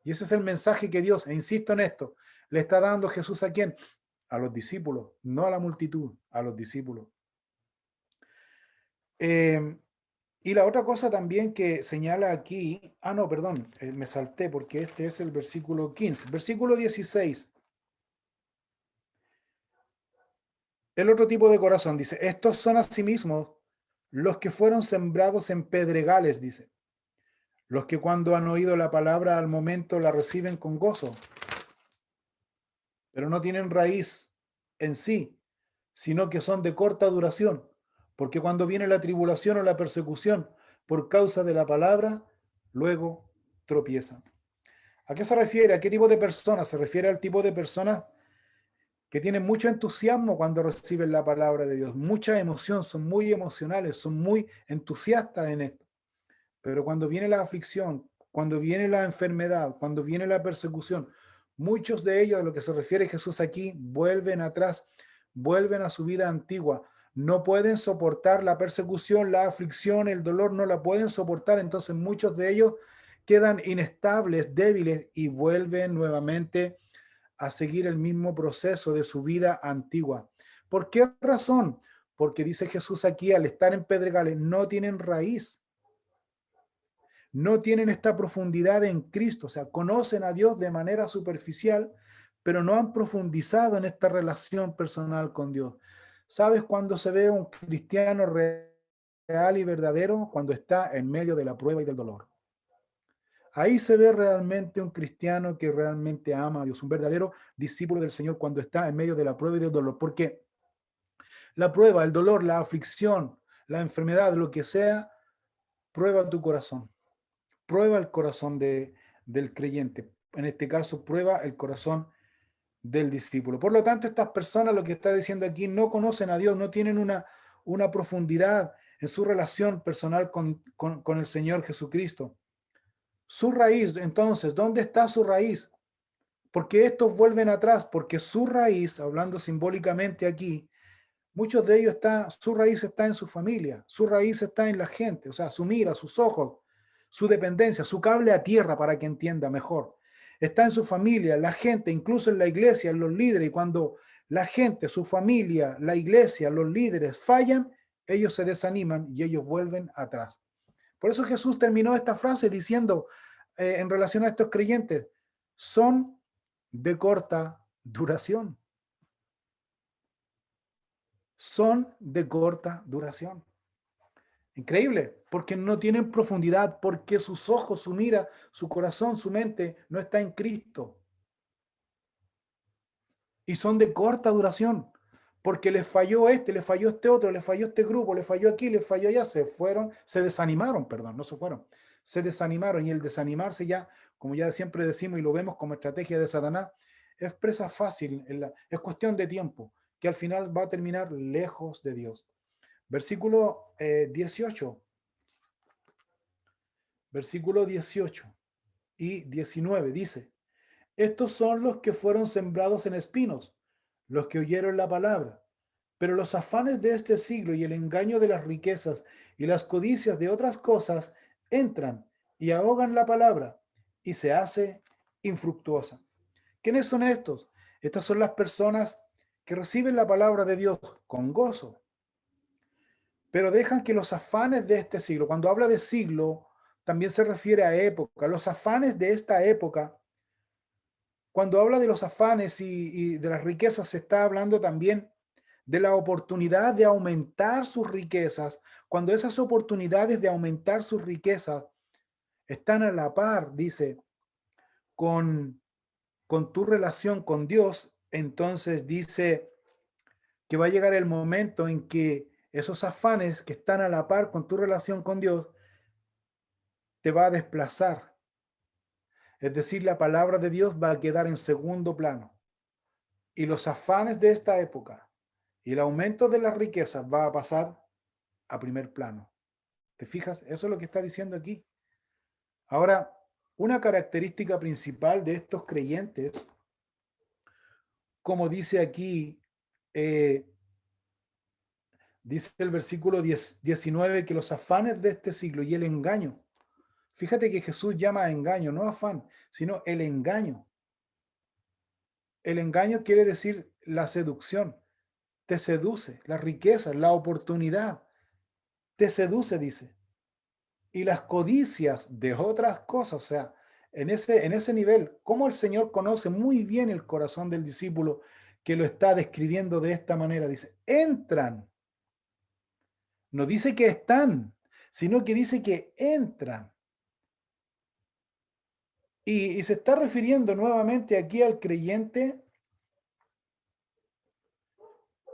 Y ese es el mensaje que Dios, e insisto en esto, le está dando Jesús ¿a quién? A los discípulos, no a la multitud, a los discípulos. Y la otra cosa también que señala aquí, no, perdón, me salté porque este es el versículo 15. Versículo 16. El otro tipo de corazón, dice, estos son asimismo los que fueron sembrados en pedregales, dice, los que cuando han oído la palabra al momento la reciben con gozo, pero no tienen raíz en sí, sino que son de corta duración, porque cuando viene la tribulación o la persecución por causa de la palabra, luego tropiezan. ¿A qué se refiere? ¿A qué tipo de personas? Se refiere al tipo de personas que tienen mucho entusiasmo cuando reciben la palabra de Dios, mucha emoción, son muy emocionales, son muy entusiastas en esto. Pero cuando viene la aflicción, cuando viene la enfermedad, cuando viene la persecución, muchos de ellos, a lo que se refiere Jesús aquí, vuelven atrás, vuelven a su vida antigua. No pueden soportar la persecución, la aflicción, el dolor, no la pueden soportar. Entonces muchos de ellos quedan inestables, débiles y vuelven nuevamente a seguir el mismo proceso de su vida antigua. ¿Por qué razón? Porque dice Jesús aquí, al estar en pedregales, no tienen raíz, no tienen esta profundidad en Cristo, o sea, conocen a Dios de manera superficial, pero no han profundizado en esta relación personal con Dios. ¿Sabes cuándo se ve un cristiano real y verdadero? Cuando está en medio de la prueba y del dolor. Ahí se ve realmente un cristiano que realmente ama a Dios, un verdadero discípulo del Señor cuando está en medio de la prueba y del dolor. Porque la prueba, el dolor, la aflicción, la enfermedad, lo que sea, prueba tu corazón. Prueba el corazón del creyente. En este caso, prueba el corazón del discípulo. Por lo tanto, estas personas, lo que está diciendo aquí, no conocen a Dios, no tienen una profundidad en su relación personal con el Señor Jesucristo. Su raíz, entonces, ¿dónde está su raíz? Porque estos vuelven atrás, porque su raíz, hablando simbólicamente aquí, muchos de ellos su raíz está en su familia, su raíz está en la gente, o sea, su mira, sus ojos, su dependencia, su cable a tierra para que entienda mejor. Está en su familia, la gente, incluso en la iglesia, en los líderes, y cuando la gente, su familia, la iglesia, los líderes fallan, ellos se desaniman y ellos vuelven atrás. Por eso Jesús terminó esta frase diciendo en relación a estos creyentes, son de corta duración. Son de corta duración. Increíble, porque no tienen profundidad, porque sus ojos, su mira, su corazón, su mente no está en Cristo. Y son de corta duración, porque les falló este otro, les falló este grupo, les falló aquí, les falló allá, se desanimaron, perdón, no se fueron, se desanimaron y el desanimarse ya, como ya siempre decimos y lo vemos como estrategia de Satanás, es presa fácil, es cuestión de tiempo, que al final va a terminar lejos de Dios. Versículo 18. Versículo 18 y 19 dice, estos son los que fueron sembrados en espinos, los que oyeron la palabra, pero los afanes de este siglo y el engaño de las riquezas y las codicias de otras cosas entran y ahogan la palabra y se hace infructuosa. ¿Quiénes son estos? Estas son las personas que reciben la palabra de Dios con gozo, pero dejan que los afanes de este siglo, cuando habla de siglo, también se refiere a época, los afanes de esta época. Cuando habla de los afanes y de las riquezas, se está hablando también de la oportunidad de aumentar sus riquezas. Cuando esas oportunidades de aumentar sus riquezas están a la par, dice, con, con tu relación con Dios, entonces dice que va a llegar el momento en que esos afanes que están a la par con tu relación con Dios te va a desplazar. Es decir, la palabra de Dios va a quedar en segundo plano. Y los afanes de esta época y el aumento de las riquezas va a pasar a primer plano. ¿Te fijas? Eso es lo que está diciendo aquí. Ahora, una característica principal de estos creyentes, como dice aquí, dice el versículo 19, que los afanes de este siglo y el engaño. Fíjate que Jesús llama engaño, no afán, sino el engaño. El engaño quiere decir la seducción. Te seduce, la riqueza, la oportunidad. Te seduce, dice. Y las codicias de otras cosas, o sea, en ese nivel, como el Señor conoce muy bien el corazón del discípulo que lo está describiendo de esta manera. Dice, entran. No dice que están, sino que dice que entran. Y se está refiriendo nuevamente aquí al creyente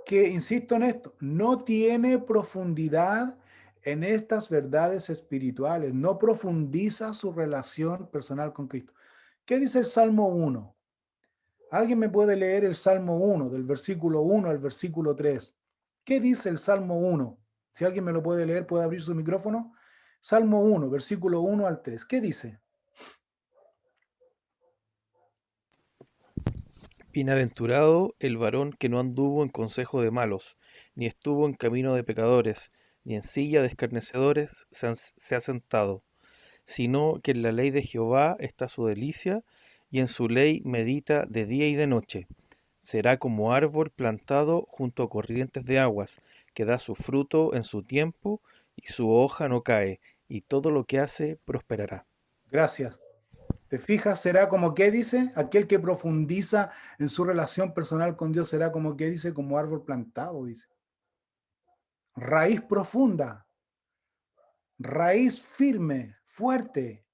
que, insisto en esto, no tiene profundidad en estas verdades espirituales, no profundiza su relación personal con Cristo. ¿Qué dice el Salmo 1? ¿Alguien me puede leer el Salmo 1, del versículo 1 al versículo 3? ¿Qué dice el Salmo 1? Si alguien me lo puede leer, puede abrir su micrófono. Salmo 1, versículo 1 al 3. ¿Qué dice? Bienaventurado el varón que no anduvo en consejo de malos, ni estuvo en camino de pecadores, ni en silla de escarnecedores se ha sentado, sino que en la ley de Jehová está su delicia, y en su ley medita de día y de noche. Será como árbol plantado junto a corrientes de aguas, que da su fruto en su tiempo, y su hoja no cae, y todo lo que hace prosperará. Gracias. ¿Te fijas? Será como que dice, aquel que profundiza en su relación personal con Dios será como que dice, como árbol plantado, dice. Raíz profunda, raíz firme, fuerte,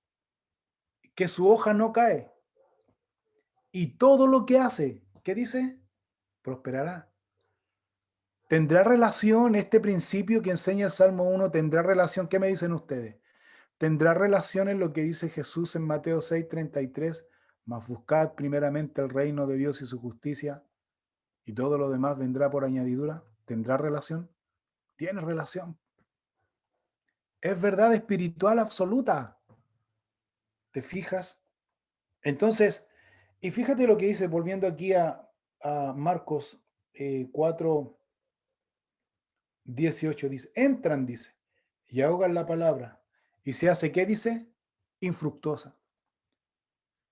que su hoja no cae. Y todo lo que hace, ¿qué dice? Prosperará. ¿Tendrá relación este principio que enseña el Salmo 1? ¿Tendrá relación? ¿Qué me dicen ustedes? ¿Tendrá relación en lo que dice Jesús en Mateo 6:33? Mas buscad primeramente el reino de Dios y su justicia, y todo lo demás vendrá por añadidura. ¿Tendrá relación? Tiene relación. Es verdad espiritual absoluta. ¿Te fijas? Entonces, y fíjate lo que dice, volviendo aquí a Marcos 4:18, dice, entran, dice, y ahogan la palabra. ¿Y se hace qué dice? Infructuosa.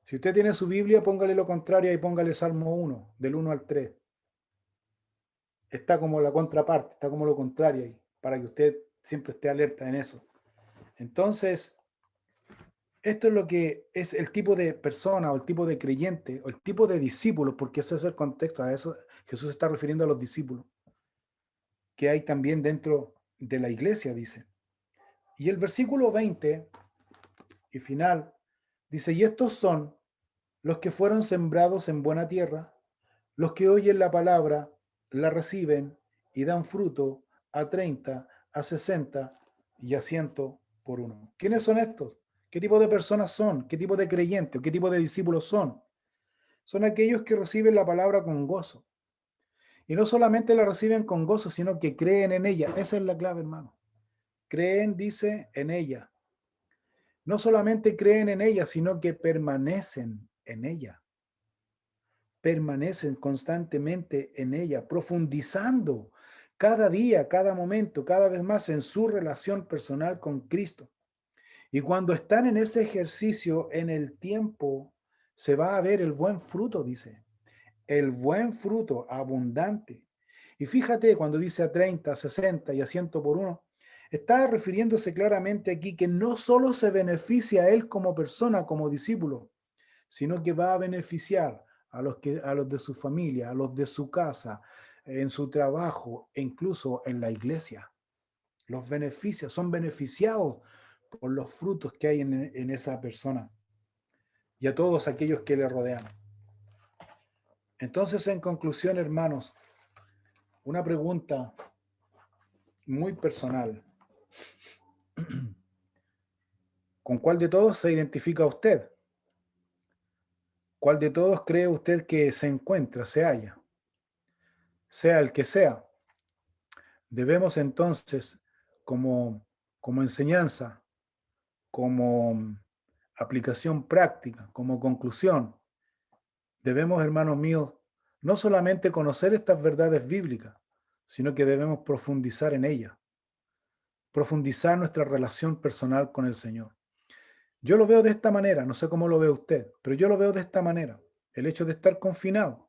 Si usted tiene su Biblia, póngale lo contrario y póngale Salmo 1, del 1 al 3. Está como la contraparte, está como lo contrario ahí, para que usted siempre esté alerta en eso. Entonces, esto es lo que es el tipo de persona o el tipo de creyente o el tipo de discípulo, porque ese es el contexto, a eso Jesús se está refiriendo a los discípulos, que hay también dentro de la iglesia, dice. Y el versículo 20 y final dice, y estos son los que fueron sembrados en buena tierra, los que oyen la palabra, la reciben y dan fruto a 30, a 60 y a 100 por uno. ¿Quiénes son estos? ¿Qué tipo de personas son? ¿Qué tipo de creyentes? ¿Qué tipo de discípulos son? Son aquellos que reciben la palabra con gozo. Y no solamente la reciben con gozo, sino que creen en ella. Esa es la clave, hermano. Creen, dice, en ella. No solamente creen en ella, sino que permanecen en ella. Permanecen constantemente en ella, profundizando cada día, cada momento, cada vez más en su relación personal con Cristo. Y cuando están en ese ejercicio, en el tiempo, se va a ver el buen fruto, dice. El buen fruto abundante. Y fíjate, cuando dice a 30, 60 y a 100 por uno, está refiriéndose claramente aquí que no solo se beneficia a él como persona, como discípulo, sino que va a beneficiar a los de su familia, a los de su casa, en su trabajo e incluso en la iglesia. Los beneficios, son beneficiados por los frutos que hay en esa persona y a todos aquellos que le rodean. Entonces, en conclusión, hermanos, una pregunta muy personal. ¿Con cuál de todos se identifica usted? ¿Cuál de todos cree usted que se encuentra, se halla? Sea el que sea. Debemos entonces, como enseñanza, como aplicación práctica, como conclusión, debemos, hermanos míos, no solamente conocer estas verdades bíblicas, sino que debemos profundizar en ellas, profundizar nuestra relación personal con el Señor. Yo lo veo de esta manera, no sé cómo lo ve usted, pero yo lo veo de esta manera. El hecho de estar confinado,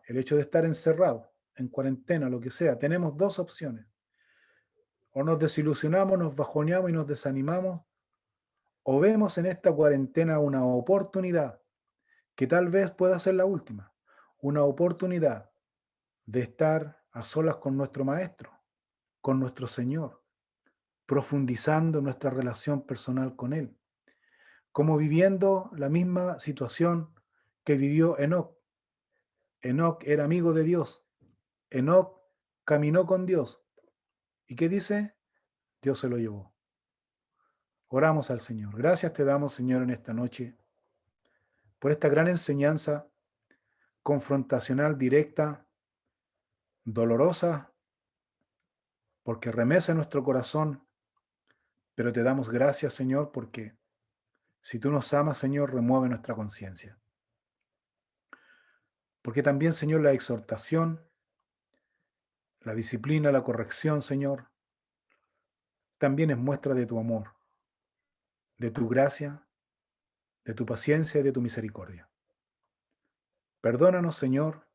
el hecho de estar encerrado, en cuarentena, lo que sea, tenemos dos opciones. O nos desilusionamos, nos bajoneamos y nos desanimamos, o vemos en esta cuarentena una oportunidad, que tal vez pueda ser la última, una oportunidad de estar a solas con nuestro Maestro, con nuestro Señor, profundizando nuestra relación personal con Él, como viviendo la misma situación que vivió Enoc. Enoc era amigo de Dios, Enoc caminó con Dios. ¿Y qué dice? Dios se lo llevó. Oramos al Señor. Gracias te damos, Señor, en esta noche, por esta gran enseñanza confrontacional, directa, dolorosa, porque remece nuestro corazón, pero te damos gracias, Señor, porque si tú nos amas, Señor, remueve nuestra conciencia. Porque también, Señor, la exhortación, la disciplina, la corrección, Señor, también es muestra de tu amor, de tu gracia, de tu paciencia y de tu misericordia. Perdónanos, Señor,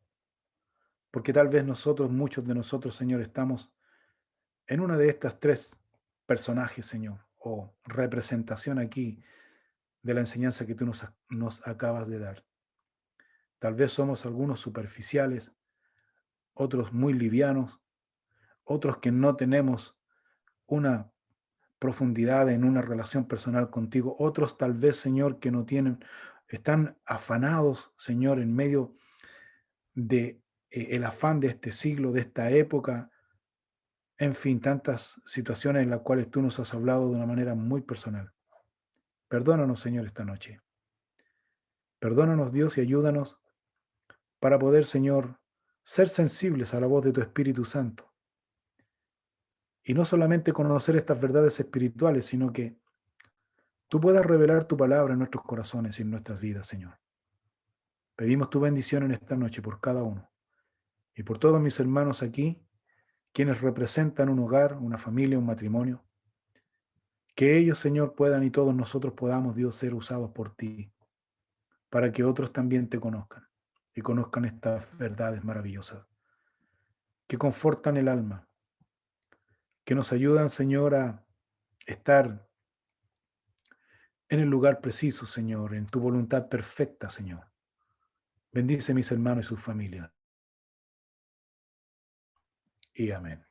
porque tal vez nosotros, muchos de nosotros, Señor, estamos en una de estas tres personajes, Señor, o representación aquí de la enseñanza que tú nos acabas de dar. Tal vez somos algunos superficiales, otros muy livianos, otros que no tenemos una profundidad en una relación personal contigo, otros tal vez, Señor, que no tienen, están afanados, Señor, en medio de el afán de este siglo, de esta época, en fin, tantas situaciones en las cuales tú nos has hablado de una manera muy personal. Perdónanos, Señor, esta noche. Perdónanos, Dios, y ayúdanos para poder, Señor, ser sensibles a la voz de tu Espíritu Santo. Y no solamente conocer estas verdades espirituales, sino que tú puedas revelar tu palabra en nuestros corazones y en nuestras vidas, Señor. Pedimos tu bendición en esta noche por cada uno y por todos mis hermanos aquí, quienes representan un hogar, una familia, un matrimonio. Que ellos, Señor, puedan y todos nosotros podamos, Dios, ser usados por ti, para que otros también te conozcan y conozcan estas verdades maravillosas, que confortan el alma, que nos ayudan, Señor, a estar en el lugar preciso, Señor, en tu voluntad perfecta, Señor. Bendice a mis hermanos y sus familias. Y amén.